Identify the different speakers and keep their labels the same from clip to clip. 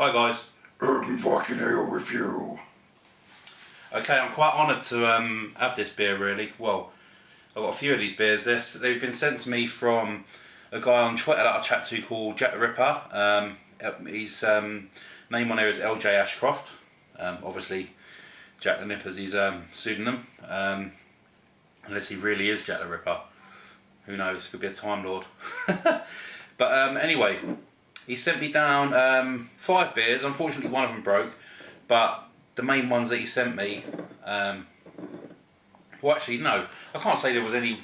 Speaker 1: Hi guys.
Speaker 2: Urban Viking Ale review.
Speaker 1: Okay, I'm quite honoured to have this beer really. Well, I've got a few of these beers. They've been sent to me from a guy on Twitter that I chat to called Jack the Ripper. His name on there is LJ Ashcroft. Obviously Jack the Nipper's his pseudonym. Unless he really is Jack the Ripper. Who knows, could be a Time Lord. But anyway, he sent me down 5 beers. Unfortunately one of them broke, but the main ones that he sent me, well actually no, I can't say there was any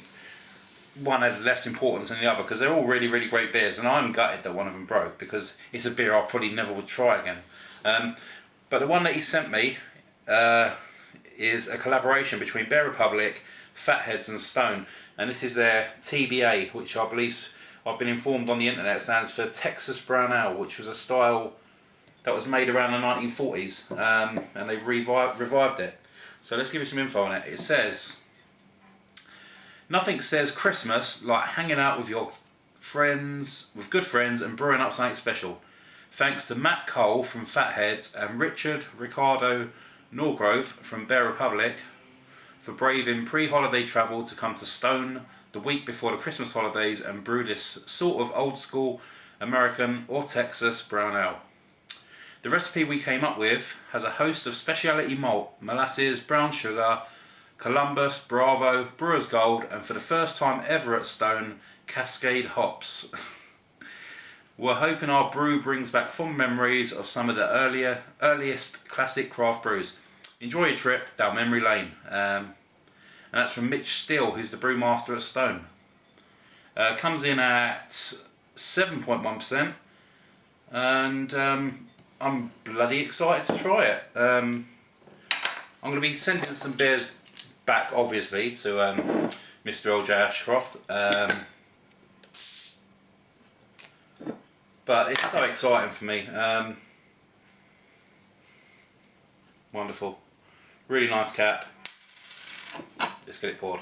Speaker 1: one had less importance than the other, because they're all really great beers, and I'm gutted that one of them broke because it's a beer I probably never would try again. But the one that he sent me is a collaboration between Bear Republic, Fatheads and Stone, and this is their TBA, which I believe I've been informed on the internet stands for Texas Brown Ale, which was a style that was made around the 1940s, and they've revived it. So let's give you some info on it. It says, nothing says Christmas like hanging out with your friends, with good friends, and brewing up something special. Thanks to Matt Cole from Fatheads and Richard Ricardo Norgrove from Bear Republic for braving pre-holiday travel to come to Stone the week before the Christmas holidays and brew this sort of old school American or Texas brown ale. The recipe we came up with has a host of specialty malt, molasses, brown sugar, Columbus, Bravo, Brewer's Gold, and for the first time ever at Stone, Cascade hops. We're hoping our brew brings back fond memories of some of the earliest classic craft brews. Enjoy your trip down memory lane. And that's from Mitch Steele, who's the brewmaster at Stone. Comes in at 7.1%, and I'm bloody excited to try it. I'm going to be sending some beers back, obviously, to Mr. LJ Ashcroft. But it's so exciting for me. Wonderful. Really nice cap. Let's get it poured.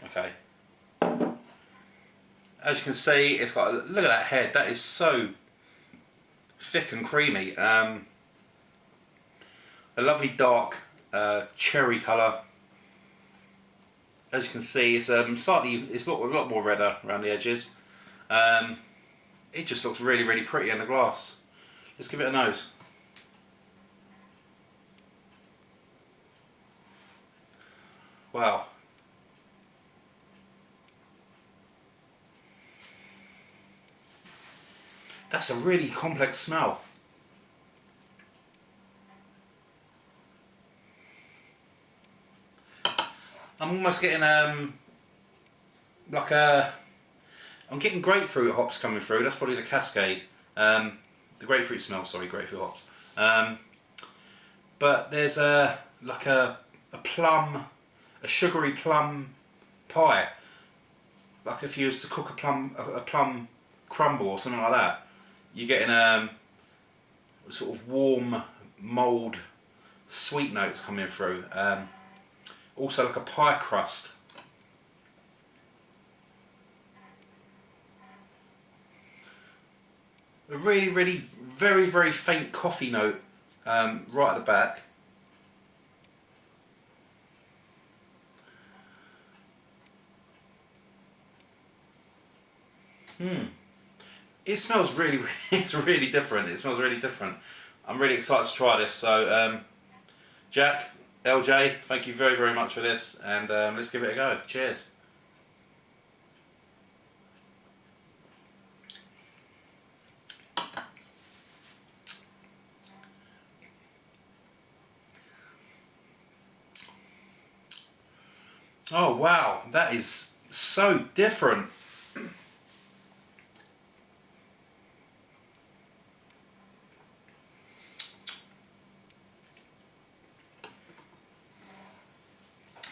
Speaker 1: Okay. As you can see, it's got, look at that head, that is so thick and creamy. A lovely dark cherry colour. As you can see, it's it's a lot more redder around the edges. It just looks really pretty in the glass. Let's give it a nose. Wow. That's a really complex smell. I'm almost getting I'm getting grapefruit hops coming through. That's probably the Cascade. The grapefruit smell, sorry, grapefruit hops. But there's like a plum, a sugary plum pie. Like if you was to cook a plum crumble or something like that, you're getting sort of warm mould sweet notes coming through. Also like a pie crust. A really very faint coffee note right at the back. It smells really it's really different. It smells really different. I'm really excited to try this. So Jack, LJ, thank you very much for this, and let's give it a go. Cheers. Oh wow, that is so different.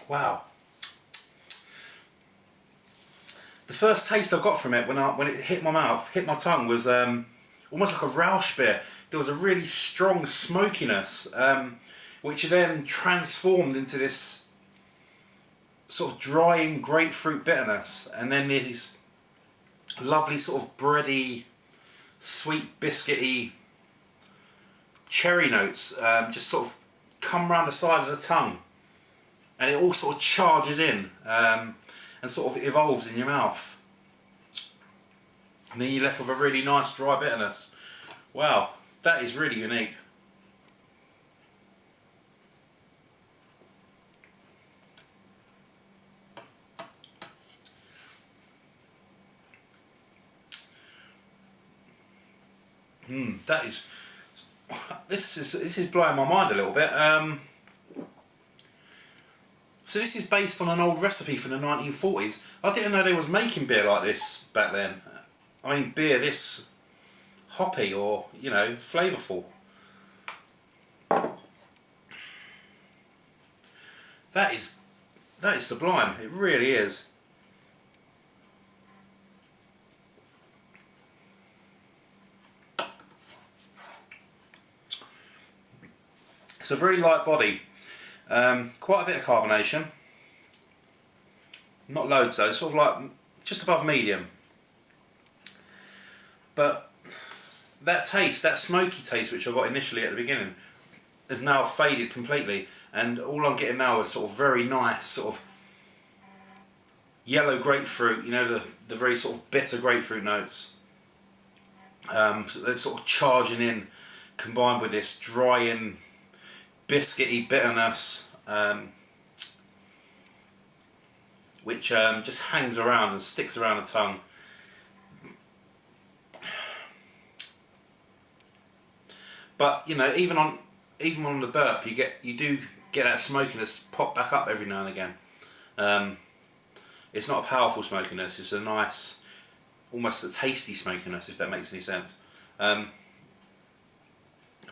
Speaker 1: Wow. The first taste I got from it when it hit my mouth, hit my tongue, was almost like a Rausch beer. There was a really strong smokiness, which then transformed into this sort of drying grapefruit bitterness, and then these lovely sort of bready, sweet biscuity cherry notes just sort of come round the side of the tongue, and it all sort of charges in and sort of evolves in your mouth. And then you're left with a really nice dry bitterness. Wow, that is really unique. That is, this is blowing my mind a little bit. So this is based on an old recipe from the 1940s. I didn't know they was making beer like this back then. I mean, beer this hoppy or, you know, flavourful. That is sublime. It really is. It's a very light body, quite a bit of carbonation, not loads though, sort of like just above medium. But that taste, that smoky taste which I got initially at the beginning, has now faded completely, and all I'm getting now is sort of very nice sort of yellow grapefruit, you know, the very sort of bitter grapefruit notes. So they're sort of charging in, combined with this drying biscuity bitterness, which just hangs around and sticks around the tongue. But you know, even on the burp, you do get that smokiness pop back up every now and again. It's not a powerful smokiness; it's a nice, almost a tasty smokiness, if that makes any sense.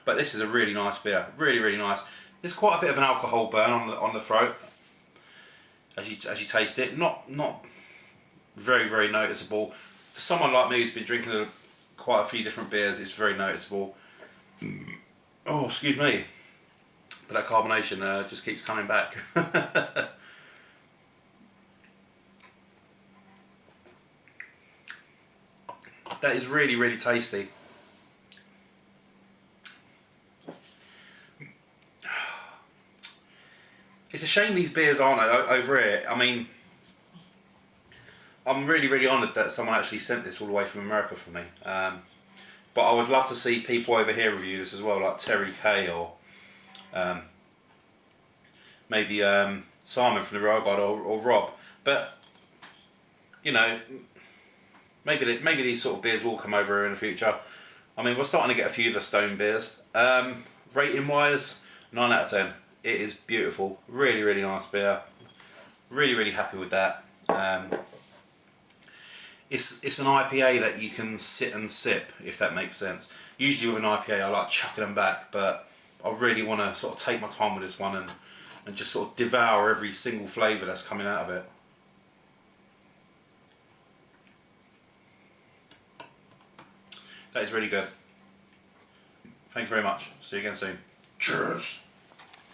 Speaker 1: But this is a really nice beer, really nice. There's quite a bit of an alcohol burn on the throat as you taste it. Not very noticeable. For someone like me who's been drinking quite a few different beers, it's very noticeable. Oh, excuse me. But that carbonation just keeps coming back. That is really tasty. It's a shame these beers aren't over here. I mean, I'm really honoured that someone actually sent this all the way from America for me. But I would love to see people over here review this as well, like Terry Kay or maybe Simon from the Royal Guard or Rob. But you know, maybe these sort of beers will come over here in the future. I mean, we're starting to get a few of the Stone beers. Rating wise, 9 out of 10. It is beautiful, really nice beer. Really happy with that. It's an IPA that you can sit and sip, if that makes sense. Usually with an IPA I like chucking them back, but I really want to sort of take my time with this one and just sort of devour every single flavour that's coming out of it. That is really good. Thank you very much. See you again soon.
Speaker 2: Cheers.